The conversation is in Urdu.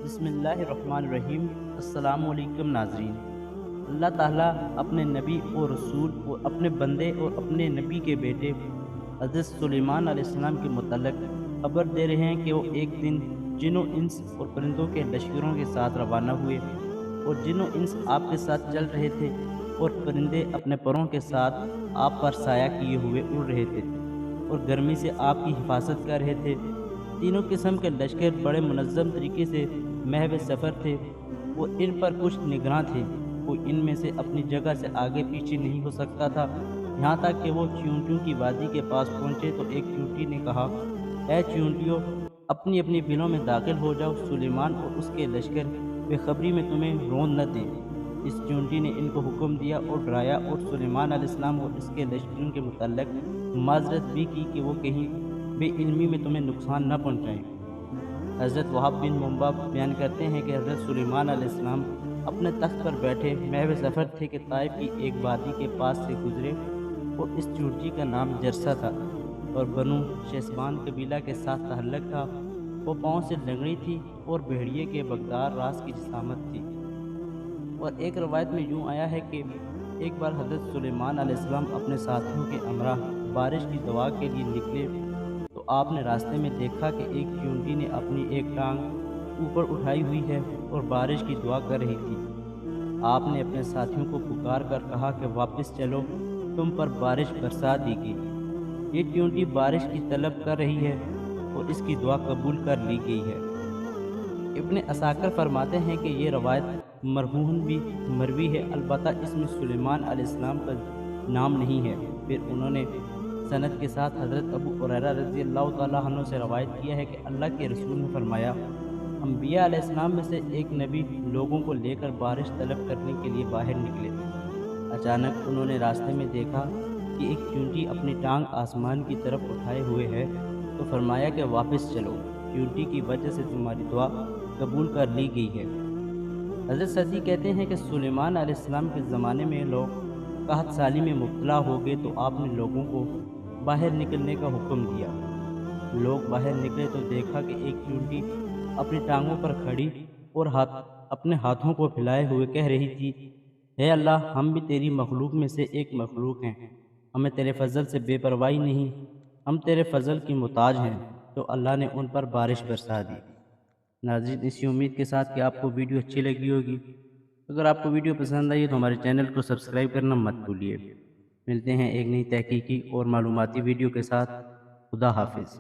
بسم اللہ الرحمن الرحیم۔ السلام علیکم ناظرین۔ اللہ تعالیٰ اپنے نبی اور رسول اور اپنے بندے اور اپنے نبی کے بیٹے حضرت سلیمان علیہ السلام کے متعلق خبر دے رہے ہیں کہ وہ ایک دن جنوں انس اور پرندوں کے لشکروں کے ساتھ روانہ ہوئے، اور جنوں انس آپ کے ساتھ چل رہے تھے اور پرندے اپنے پروں کے ساتھ آپ پر سایہ کیے ہوئے اڑ رہے تھے اور گرمی سے آپ کی حفاظت کر رہے تھے۔ تینوں قسم کے لشکر بڑے منظم طریقے سے محو سفر تھے، وہ ان پر کچھ نگراں تھے، کوئی ان میں سے اپنی جگہ سے آگے پیچھے نہیں ہو سکتا تھا، یہاں تک کہ وہ چیونٹیوں کی وادی کے پاس پہنچے تو ایک چیونٹی نے کہا، اے چیونٹیوں، اپنی اپنی بلوں میں داخل ہو جاؤ، سلیمان اور اس کے لشکر بے خبری میں تمہیں رون نہ دیں۔ اس چیونٹی نے ان کو حکم دیا اور ڈرایا، اور سلیمان علیہ السلام اور اس کے لشکروں کے متعلق معذرت بھی کی کہ وہ کہیں بے علمی میں تمہیں نقصان نہ پہنچائیں۔ حضرت وہاب بن منبع بیان کرتے ہیں کہ حضرت سلیمان علیہ السلام اپنے تخت پر بیٹھے محو سفر تھے کہ طائف کی ایک وادی کے پاس سے گزرے، اور اس چیونٹی کا نام جرسا تھا اور بنو شیسبان قبیلہ کے ساتھ تعلق تھا۔ وہ پاؤں سے لنگڑی تھی اور بھیڑیے کے بغدار راس کی جسامت تھی۔ اور ایک روایت میں یوں آیا ہے کہ ایک بار حضرت سلیمان علیہ السلام اپنے ساتھیوں کے ہمراہ بارش کی دعا کے لیے نکلے تو آپ نے راستے میں دیکھا کہ ایک چیونٹی نے اپنی ایک ٹانگ اوپر اٹھائی ہوئی ہے اور بارش کی دعا کر رہی تھی۔ آپ نے اپنے ساتھیوں کو پکار کر کہا کہ واپس چلو، تم پر بارش برسا دی گئی۔ یہ چیونٹی بارش کی طلب کر رہی ہے اور اس کی دعا قبول کر لی گئی ہے۔ ابن عساکر فرماتے ہیں کہ یہ روایت مرہون بھی مروی ہے، البتہ اس میں سلیمان علیہ السلام کا نام نہیں ہے۔ پھر انہوں نے سند کے ساتھ حضرت ابو ہریرہ رضی اللہ تعالیٰ عنہ سے روایت کیا ہے کہ اللہ کے رسول نے فرمایا، انبیاء علیہ السلام میں سے ایک نبی لوگوں کو لے کر بارش طلب کرنے کے لیے باہر نکلے۔ اچانک انہوں نے راستے میں دیکھا کہ ایک چیونٹی اپنی ٹانگ آسمان کی طرف اٹھائے ہوئے ہے، تو فرمایا کہ واپس چلو، چیونٹی کی وجہ سے تمہاری دعا قبول کر لی گئی ہے۔ حضرت سدی کہتے ہیں کہ سلیمان علیہ السلام کے زمانے میں لوگ قحط سالی میں مبتلا ہو گئے تو آپ نے لوگوں کو باہر نکلنے کا حکم دیا۔ لوگ باہر نکلے تو دیکھا کہ ایک چیونٹی اپنی ٹانگوں پر کھڑی اور اپنے ہاتھوں کو پھیلائے ہوئے کہہ رہی تھی، اے اللہ، ہم بھی تیری مخلوق میں سے ایک مخلوق ہیں، ہمیں تیرے فضل سے بے پرواہی نہیں، ہم تیرے فضل کی محتاج ہیں۔ تو اللہ نے ان پر بارش برسا دی۔ ناظرین، اسی امید کے ساتھ کہ آپ کو ویڈیو اچھی لگی ہوگی، اگر آپ کو ویڈیو پسند آئی تو ہمارے چینل کو سبسکرائب کرنا مت بھولیے۔ ملتے ہیں ایک نئی تحقیقی اور معلوماتی ویڈیو کے ساتھ۔ خدا حافظ۔